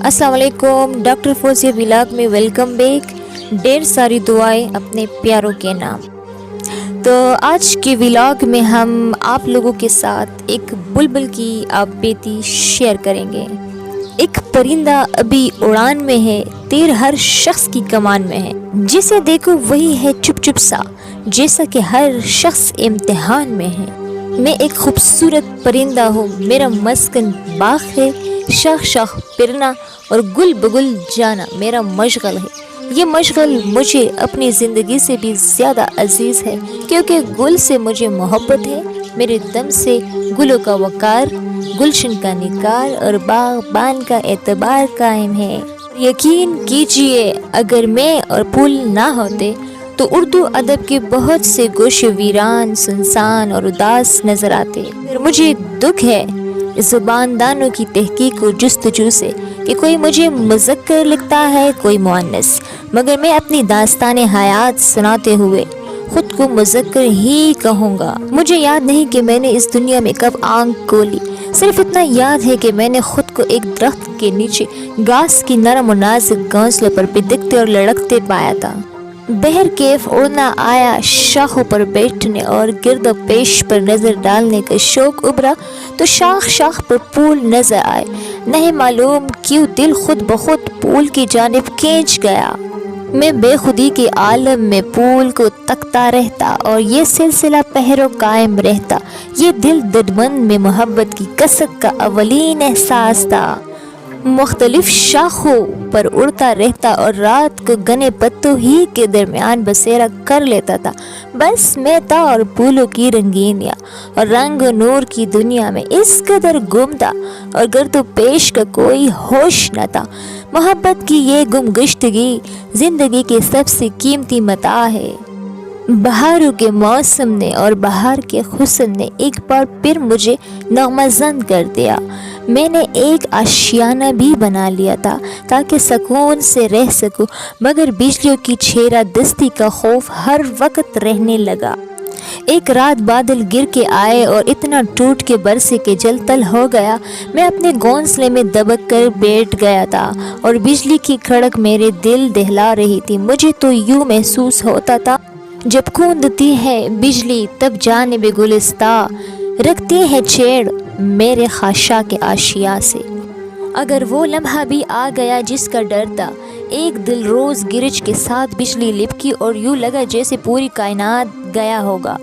अस्सलाम वालेकुम। Doctor Fauzia vlog में वेलकम बैक। ढेर सारी दुआएं अपने प्यारों के नाम। तो आज के व्लॉग में हम आप लोगों के साथ एक बुलबुल की आप बेटी शेयर करेंगे। एक परिंदा अभी उड़ान में है, तीर हर शख्स की कमान में है। जिसे देखो वही है चुप चुप सा, जैसा कि हर शख्स इम्तिहान में है। मैं एक खूबसूरत परिंदा हूँ, मेरा मस्कन बाग है, शाख शाख पिरना और गुल बगुल जाना मेरा मशगल है। ये मशगल मुझे अपनी ज़िंदगी से भी ज़्यादा अजीज़ है, क्योंकि गुल से मुझे मोहब्बत है। मेरे दम से गुलों का वकार, गुलशन का निकार और बाग़बान का एतबार कायम है। यकीन कीजिए, अगर मैं और फूल ना होते तो उर्दू अदब के बहुत से गोशे वीरान, सुनसान और उदास नज़र आते। फिर मुझे दुख है ज़ुबानदानों की तहकीक और जुस्तजू से कि कोई मुझे मुज़क्कर लिखता है, कोई मुअन्नस, मगर मैं अपनी दास्तान हयात सुनाते हुए ख़ुद को मुज़क्कर ही कहूँगा। मुझे याद नहीं कि मैंने इस दुनिया में कब आँख खोली, सिर्फ इतना याद है कि मैंने ख़ुद को एक दरख्त के नीचे घास की नरम और नाजुक घोंसलों पर बिदकते और लड़कते पाया था। बहर कैफ उड़ना आया, शाखों पर बैठने और गिरद पेश पर नज़र डालने का शौक़ उभरा तो शाख शाख पर फूल नज़र आए। नहीं मालूम क्यों दिल खुद ब खुद फूल की जानिब खींच गया। मैं बेखुदी के आलम में फूल को तकता रहता और ये सिलसिला पहरों कायम रहता। ये दिल दडमन में मोहब्बत की कसक का अवलीन एहसास था। मुख्तलिफ शाखों पर उड़ता रहता और रात को घने पत्तों ही के दरमियान बसेरा कर लेता था। बस मैं था और फूलों की रंगीनियाँ और रंग और नूर की दुनिया में इस कदर गुम था और गर्दो पेश का कोई होश न था। मोहब्बत की ये गुमगश्तगी ज़िंदगी के सबसे कीमती मता है। बहारों के मौसम ने और बहार के हुस्न ने एक बार फिर मुझे नगमज़द कर दिया। मैंने एक आशियाना भी बना लिया था ताकि सुकून से रह सकूं, मगर बिजलियों की छेरा दस्ती का खौफ हर वक्त रहने लगा। एक रात बादल गिर के आए और इतना टूट के बरसे के जलतल हो गया। मैं अपने घोंसले में दबक कर बैठ गया था और बिजली की खड़क मेरे दिल दहला रही थी। मुझे तो यूँ महसूस होता था जब कूदती है बिजली तब जानिब गुलिस्ता रखती है छेड़ मेरे खाशा के आशिया से। अगर वो लम्हा भी आ गया जिसका डर था, एक दिल रोज़ गिरज के साथ बिजली लिपकी और यूँ लगा जैसे पूरी कायनात गया होगा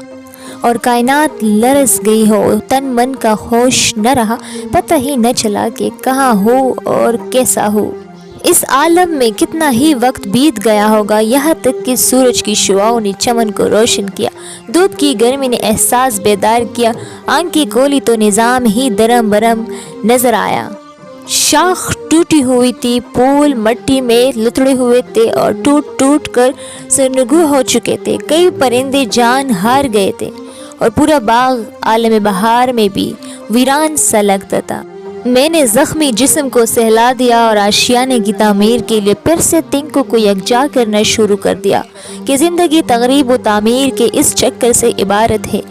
और कायनात लरस गई हो। तन मन का होश न रहा, पता ही न चला कि कहाँ हो और कैसा हो। इस आलम में कितना ही वक्त बीत गया होगा, यहाँ तक कि सूरज की शुआओं ने चमन को रोशन किया, दूध की गर्मी ने एहसास बेदार किया। आँख की खोली तो निज़ाम ही दरम बरम नज़र आया। शाख टूटी हुई थी, फूल मिट्टी में लुथड़े हुए थे और टूट टूट कर सरनगू हो चुके थे। कई परिंदे जान हार गए थे और पूरा बाग आलम बहार में भी वीरान सा लगता था। मैंने ज़ख्मी जिस्म को सहला दिया और आशियाने की तामीर के लिए फिर से तिंकों को यकजा करना शुरू कर दिया कि ज़िंदगी तगरीब व तामीर के इस चक्कर से इबारत है।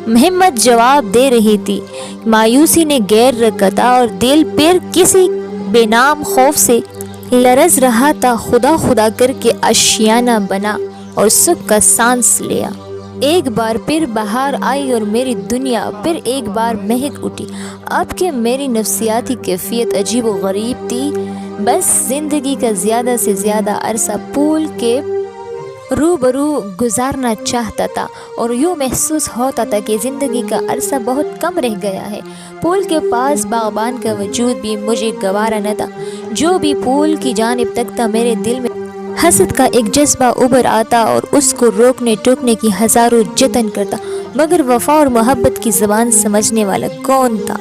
हिम्मत जवाब दे रही थी, मायूसी ने गैर रखा था और दिल फिर किसी बेनाम खौफ से लरज रहा था। खुदा खुदा करके आशियाना बना और सुख का सांस लिया। एक बार फिर बहार आई और मेरी दुनिया फिर एक बार महक उठी। अब के मेरी नफ्सियाती कैफियत अजीब व गरीब थी। बस ज़िंदगी का ज़्यादा से ज़्यादा अरसा फूल के रूबरू गुजारना चाहता था और यूँ महसूस होता था कि ज़िंदगी का अरसा बहुत कम रह गया है। फूल के पास बाग़बान का वजूद भी मुझे गवारा न था। जो भी फूल की जानिब तकता मेरे दिल में हसद का एक जज्बा उभर आता और उसको रोकने टोकने की हज़ारों जतन करता, मगर वफ़ा और मोहब्बत की ज़बान समझने वाला कौन था।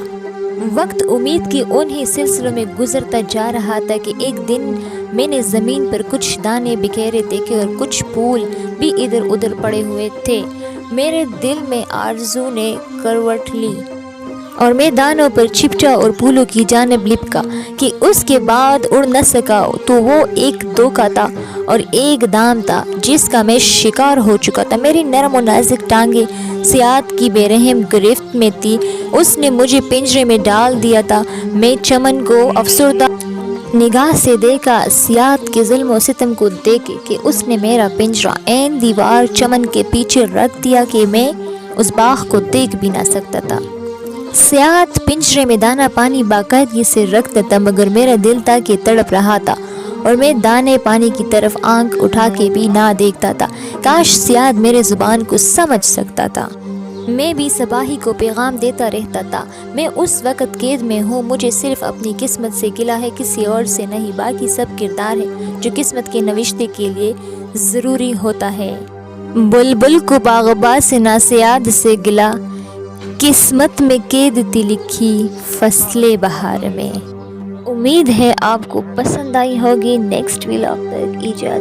वक्त उम्मीद की उन्हीं सिलसिलों में गुजरता जा रहा था कि एक दिन मैंने ज़मीन पर कुछ दाने बिखेरे देखे और कुछ फूल भी इधर उधर पड़े हुए थे। मेरे दिल में आरज़ू ने करवट ली और मैं दानों पर चिपटा और फूलों की जानिब लिपका कि उसके बाद उड़ न सका। तो वो एक धोखा था और एक दाम था जिसका मैं शिकार हो चुका था। मेरी नरम और नाजुक टांगे सियात की बेरहम गिरफ्त में थी। उसने मुझे पिंजरे में डाल दिया था। मैं चमन को अफसरदा نگاہ سے دیکھا سیاد کے ظلم و ستم کو دیکھ کہ اس نے میرا پنجرہ عین دیوار چمن کے پیچھے رکھ دیا کہ میں اس باغ کو دیکھ بھی نہ سکتا تھا۔ سیاد پنجرے میں دانہ پانی باقاعدگی سے رکھتا تھا، مگر میرا دل تھا کہ تڑپ رہا تھا اور میں دانے پانی کی طرف آنکھ اٹھا کے بھی نہ دیکھتا تھا۔ کاش سیاد میرے زبان کو سمجھ سکتا تھا۔ میں بھی صباحی کو پیغام دیتا رہتا تھا، میں اس وقت قید میں ہوں، مجھے صرف اپنی قسمت سے گلہ ہے، کسی اور سے نہیں، باقی سب کردار ہے جو قسمت کے نوشتے کے لیے ضروری ہوتا ہے۔ بلبل کو باغباں سے نہ سیاد سے گلہ، قسمت میں قید تھی لکھی فصل بہار میں۔ امید ہے آپ کو پسند آئی ہوگی۔ نیکسٹ ولاگ تک اجازت۔